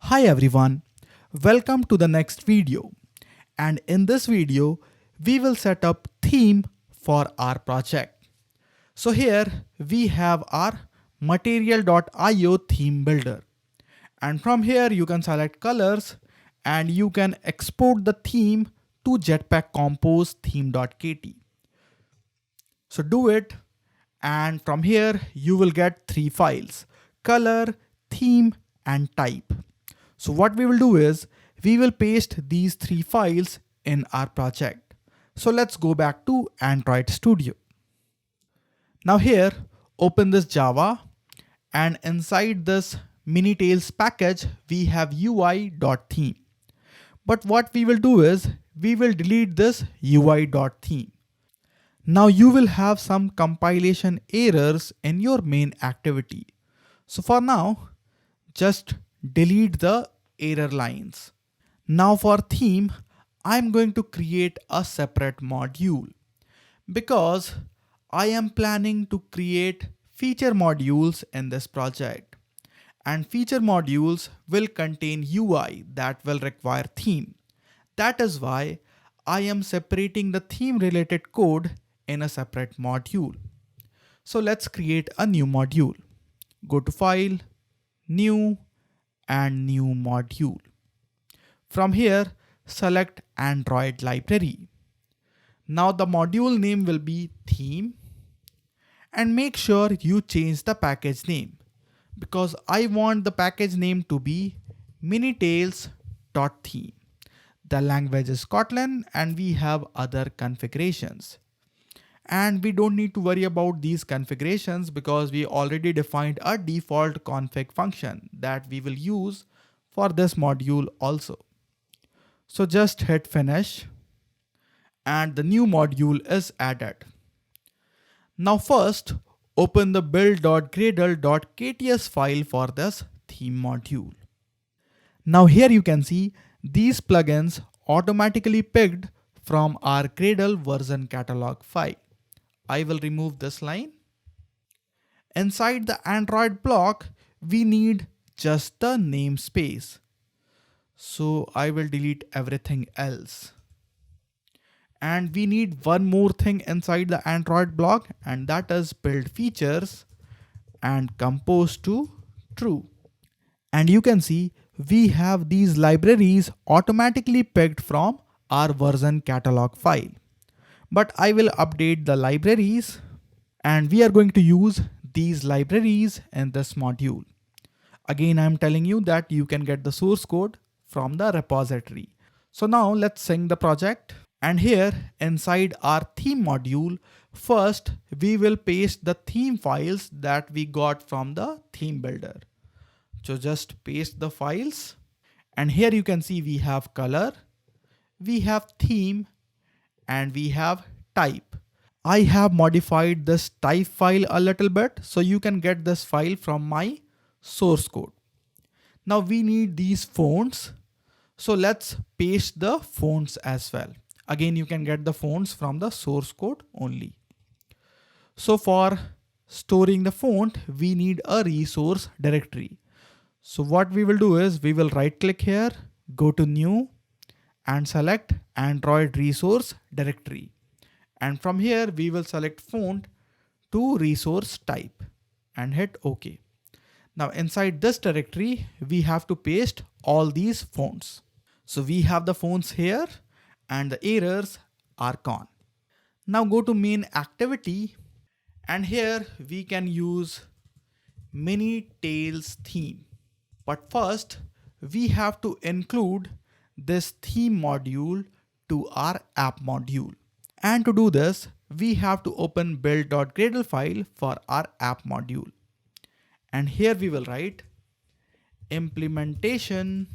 Hi everyone, welcome to the next video. And in this video, we will set up theme for our project. So here we have our material.io theme builder. And from here you can select colors and you can export the theme to Jetpack compose theme.kt. So do it, and from here you will get three files: color, theme, and type. So what we will do is we will paste these three files in our project. So let's go back to Android Studio. Now here, open this Java, and inside this Minitails package, we have UI.theme. But what we will do is we will delete this UI.theme. Now you will have some compilation errors in your main activity. So for now, just delete the error lines. Now for theme, I'm going to create a separate module because I am planning to create feature modules in this project. And feature modules will contain UI that will require theme. That is why I am separating the theme related code in a separate module. So let's create a new module. Go to File, New, and New Module. From here, select Android Library. Now the module name will be theme, and make sure you change the package name because I want the package name to be minitails.theme. The language is Kotlin and we have other configurations. And we don't need to worry about these configurations because we already defined a default config function that we will use for this module also. So just hit finish and the new module is added. Now first, open the build.gradle.kts file for this theme module. Now here you can see these plugins automatically picked from our Gradle version catalog file. I will remove this line. Inside the Android block, we need just the namespace. So I will delete everything else. And we need one more thing inside the Android block, and that is build features and compose to true. And you can see we have these libraries automatically picked from our version catalog file. But I will update the libraries and we are going to use these libraries in this module. Again, I'm telling you that you can get the source code from the repository. So now let's sync the project. And here inside our theme module, first we will paste the theme files that we got from the theme builder. So just paste the files. And here you can see we have color, we have theme, and we have type. I have modified this type file a little bit, so you can get this file from my source code. Now we need these fonts. So let's paste the fonts as well. Again, you can get the fonts from the source code only. So for storing the font, we need a resource directory. So what we will do is we will right click here, go to new, and select Android resource directory. And from here we will select font to resource type and hit OK. Now inside this directory, we have to paste all these fonts. So we have the fonts here and the errors are gone. Now go to main activity and here we can use Minitails theme. But first we have to include this theme module to our app module. And to do this, we have to open build.gradle file for our app module. And here we will write implementation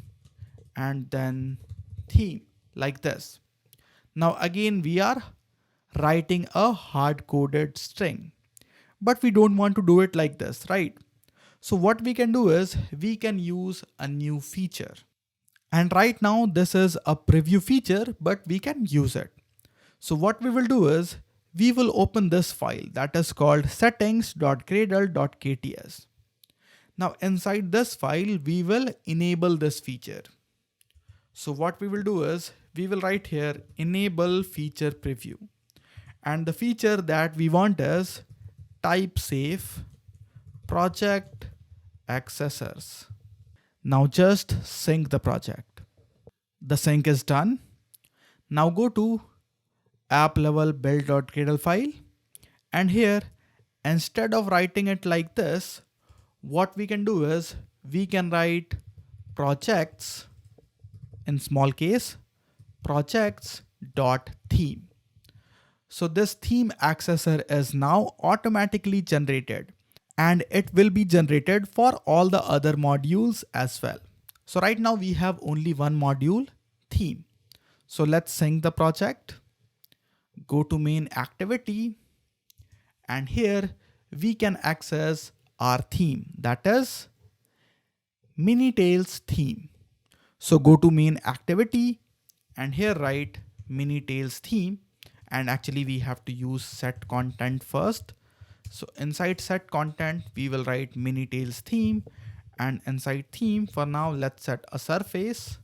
and then theme like this. Now again, we are writing a hard-coded string, but we don't want to do it like this, right? So what we can do is we can use a new feature. And right now this is a preview feature, but we can use it. So what we will do is we will open this file that is called settings.gradle.kts. Now inside this file, we will enable this feature. So what we will do is we will write here enable feature preview. And the feature that we want is TypeSafe project accessors. Now just sync the project. The sync is done. Now go to app level build.gradle file, and here instead of writing it like this, what we can do is we can write projects in small case projects.theme. So this theme accessor is now automatically generated, and it will be generated for all the other modules as well. So right now we have only one module, theme. So let's sync the project, go to main activity, and here we can access our theme, that is Minitails theme. So go to main activity and here write Minitails theme, and actually we have to use set content first. So inside set content, we will write Minitails theme, and inside theme for now, let's set a surface,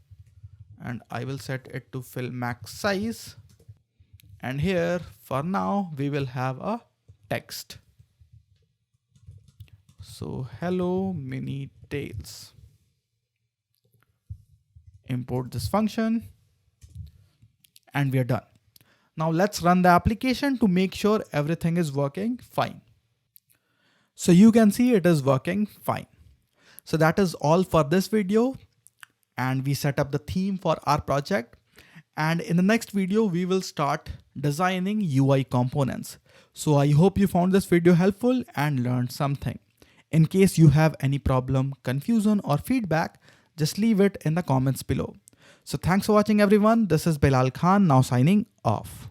and I will set it to fill max size. And here for now, we will have a text. So hello Minitails. Import this function and we are done. Now let's run the application to make sure everything is working fine. So you can see it is working fine. So that is all for this video, and we set up the theme for our project. And in the next video, we will start designing UI components. So I hope you found this video helpful and learned something. In case you have any problem, confusion or feedback, just leave it in the comments below. So thanks for watching everyone. This is Bilal Khan now signing off.